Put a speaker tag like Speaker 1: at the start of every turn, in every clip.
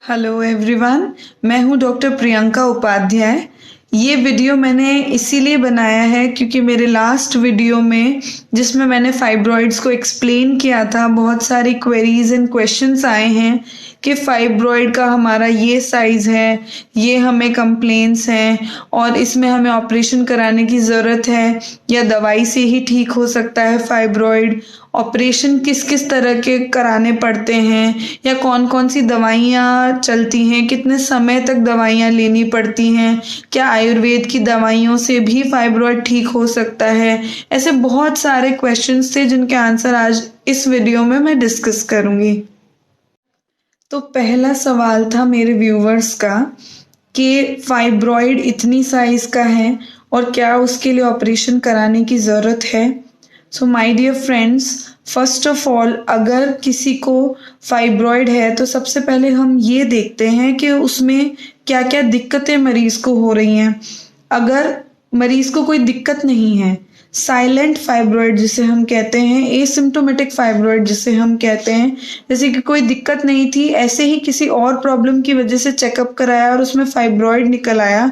Speaker 1: Hello everyone, मैं हूं doctor Priyanka Upadhyay. ये वीडियो मैंने इसीलिए बनाया है क्योंकि मेरे लास्ट वीडियो में जिसमें मैंने फाइब्रॉइड्स को एक्सप्लेन किया था, बहुत सारी क्वेरीज एंड क्वेश्चंस आए हैं कि फाइब्रॉइड का हमारा ये साइज़ है, ये हमें कंप्लेंट्स हैं और इसमें हमें ऑपरेशन कराने की ज़रूरत है या दवाई से ही ठीक हो सकता है फाइब्रॉइड। ऑपरेशन किस किस तरह के कराने पड़ते हैं या कौन कौन सी दवाइयाँ चलती हैं, कितने समय तक दवाइयाँ लेनी पड़ती हैं, क्या आयुर्वेद की दवाइयों से भी फाइब्रॉइड ठीक हो सकता है। ऐसे बहुत सारे क्वेश्चंस थे जिनके आंसर आज इस वीडियो में मैं डिस्कस करूँगी। तो पहला सवाल था मेरे व्यूवर्स का कि फाइब्रॉइड इतनी साइज़ का है और क्या उसके लिए ऑपरेशन कराने की ज़रूरत है। So my dear friends, first of all अगर किसी को फाइब्रॉइड है तो सबसे पहले हम ये देखते हैं कि उसमें क्या क्या दिक्कतें मरीज़ को हो रही हैं। अगर मरीज़ को कोई दिक्कत नहीं है, साइलेंट फाइब्रॉइड जिसे हम कहते हैं, एसिम्प्टोमेटिक फाइब्रॉइड जिसे हम कहते हैं, जैसे कि कोई दिक्कत नहीं थी, ऐसे ही किसी और प्रॉब्लम की वजह से चेकअप कराया और उसमें फाइब्रॉइड निकल आया,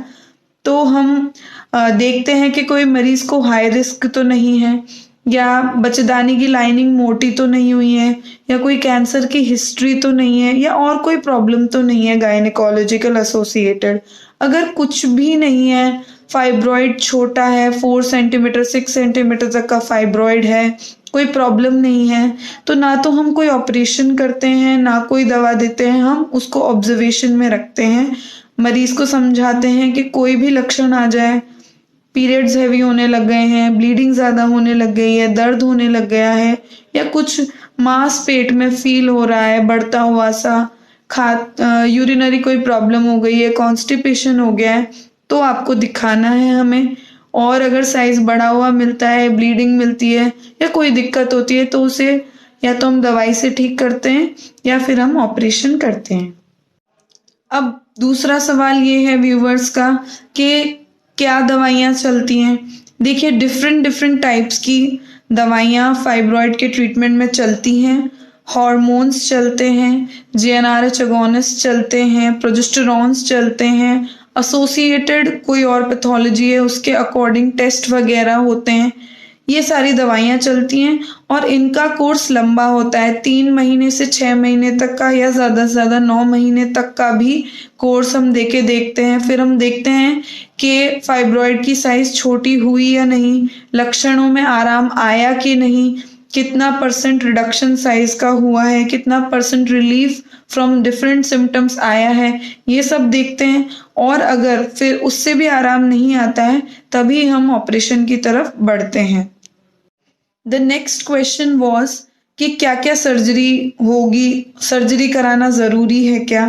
Speaker 1: तो हम देखते हैं कि कोई मरीज़ को हाई रिस्क तो नहीं है, या बच्चेदानी की लाइनिंग मोटी तो नहीं हुई है, या कोई कैंसर की हिस्ट्री तो नहीं है, या और कोई प्रॉब्लम तो नहीं है गायनेकोलॉजिकल एसोसिएटेड। अगर कुछ भी नहीं है, फाइब्रॉइड छोटा है, 4 सेंटीमीटर 6 सेंटीमीटर तक का फाइब्रॉइड है, कोई प्रॉब्लम नहीं है, तो ना तो हम कोई ऑपरेशन करते हैं ना कोई दवा देते हैं, हम उसको ऑब्जर्वेशन में रखते हैं। मरीज को समझाते हैं कि कोई भी लक्षण आ जाए, पीरियड्स हैवी होने लग गए हैं, ब्लीडिंग ज़्यादा होने लग गई है, दर्द होने लग गया है, या कुछ मांस पेट में फील हो रहा है बढ़ता हुआ सा, यूरिनरी कोई प्रॉब्लम हो गई है, कॉन्स्टिपेशन हो गया है, तो आपको दिखाना है हमें। और अगर साइज़ बढ़ा हुआ मिलता है, ब्लीडिंग मिलती है या कोई दिक्कत होती है, तो उसे या तो हम दवाई से ठीक करते हैं या फिर हम ऑपरेशन करते हैं। अब दूसरा सवाल ये है व्यूवर्स का कि क्या दवाइयाँ चलती हैं। देखिए, डिफरेंट डिफरेंट टाइप्स की दवाइयाँ फाइब्रॉइड के ट्रीटमेंट में चलती हैं। हॉर्मोन्स चलते हैं, जीएनआरएच एगोनिस्ट चलते हैं, प्रोजेस्टेरॉन्स चलते हैं, एसोसिएटेड कोई और पैथोलॉजी है उसके अकॉर्डिंग टेस्ट वगैरह होते हैं। ये सारी दवाइयाँ चलती हैं और इनका कोर्स लंबा होता है, 3 महीने से 6 महीने तक का, या ज़्यादा से ज़्यादा 9 महीने तक का भी कोर्स हम देके देखते हैं। फिर हम देखते हैं कि फाइब्रॉइड की साइज़ छोटी हुई या नहीं, लक्षणों में आराम आया कि नहीं, कितना % रिडक्शन साइज का हुआ है, कितना % रिलीफ फ्रॉम डिफरेंट सिम्टम्स आया है, ये सब देखते हैं। और अगर फिर उससे भी आराम नहीं आता है, तभी हम ऑपरेशन की तरफ बढ़ते हैं। द नेक्स्ट क्वेश्चन वॉज कि क्या क्या सर्जरी होगी, सर्जरी कराना ज़रूरी है क्या।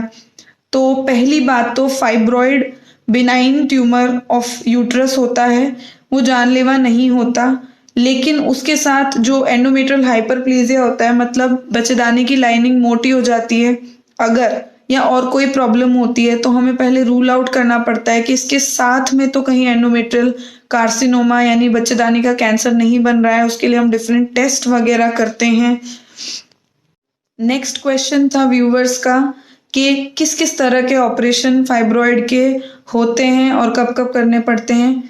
Speaker 1: तो पहली बात तो fibroid benign tumour of uterus होता है, वो जानलेवा नहीं होता, लेकिन उसके साथ जो एंडोमेट्रियल हाइपरप्लेजिया होता है, मतलब बच्चेदानी की लाइनिंग मोटी हो जाती है अगर, या और कोई प्रॉब्लम होती है, तो हमें पहले रूल आउट करना पड़ता है कि इसके साथ में तो कहीं एंडोमेट्रियल कार्सिनोमा यानी बच्चेदानी का कैंसर नहीं बन रहा है। उसके लिए हम डिफरेंट टेस्ट वगैरह करते हैं। नेक्स्ट क्वेश्चन था व्यूवर्स का कि किस किस तरह के ऑपरेशन फाइब्रॉइड के होते हैं और कब कब करने पड़ते हैं।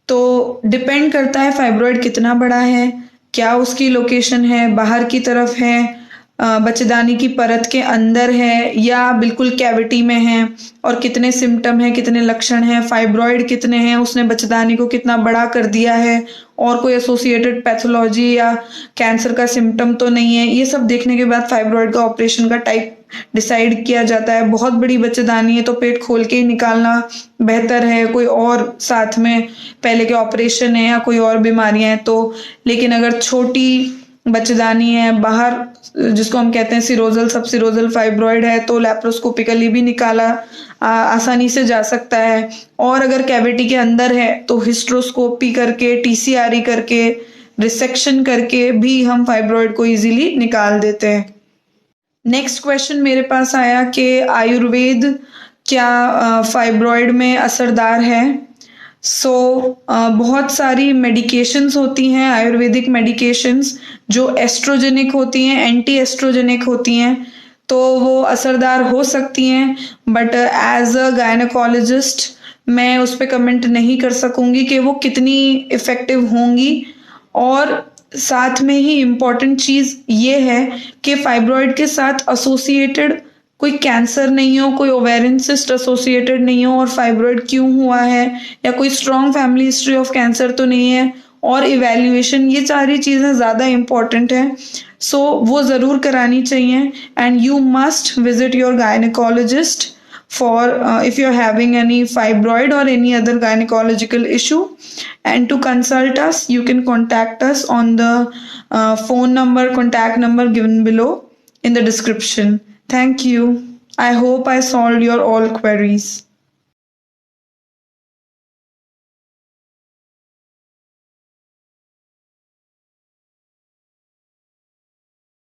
Speaker 1: तो डिपेंड करता है फाइब्रॉइड कितना बड़ा है, क्या उसकी लोकेशन है, बाहर की तरफ है, बच्चेदानी की परत के अंदर है, या बिल्कुल कैविटी में है, और कितने सिम्टम हैं, कितने लक्षण हैं, फाइब्रॉइड कितने हैं, उसने बच्चेदानी को कितना बड़ा कर दिया है, और कोई एसोसिएटेड पैथोलॉजी या कैंसर का सिम्टम तो नहीं है। ये सब देखने के बाद फाइब्रॉइड का ऑपरेशन का टाइप डिसाइड किया जाता है। बहुत बड़ी बच्चेदानी है तो पेट खोल के ही निकालना बेहतर है, कोई और साथ में पहले के ऑपरेशन है या कोई और बीमारियां हैं तो। लेकिन अगर छोटी बच्चेदानी है बाहर, जिसको हम कहते हैं सिरोजल सब सिरोजल फाइब्रॉइड है, तो लैप्रोस्कोपिकली भी निकाला आसानी से जा सकता है। और अगर कैविटी के अंदर है तो हिस्ट्रोस्कोपी करके, टीसीआरई करके, रिसेक्शन करके भी हम फाइब्रॉइड को इजीली निकाल देते हैं। नेक्स्ट क्वेश्चन मेरे पास आया कि आयुर्वेद क्या फाइब्रॉइड में असरदार है। बहुत सारी मेडिकेशंस होती हैं, आयुर्वेदिक मेडिकेशंस जो एस्ट्रोजेनिक होती हैं, एंटी एस्ट्रोजेनिक होती हैं। तो वो असरदार हो सकती हैं, बट एज अ गायनेकोलॉजिस्ट मैं उस पर कमेंट नहीं कर सकूंगी कि वो कितनी इफ़ेक्टिव होंगी। और साथ में ही इम्पॉर्टेंट चीज़ ये है कि फाइब्रॉइड के साथ एसोसिएटेड कोई कैंसर नहीं हो, कोई ओवेरियन सिस्ट एसोसिएटेड नहीं हो, और फाइब्रॉइड क्यों हुआ है, या कोई strong family history of cancer तो नहीं है, और इवैल्यूएशन, ये सारी चीज़ें ज़्यादा इम्पॉर्टेंट है। सो वो ज़रूर करानी चाहिए, and you must visit your gynaecologist for if you're having any fibroid or any other gynecological issue. And to consult us, you can contact us on the phone number, contact number given below in the description. Thank you. I hope I solved your all queries.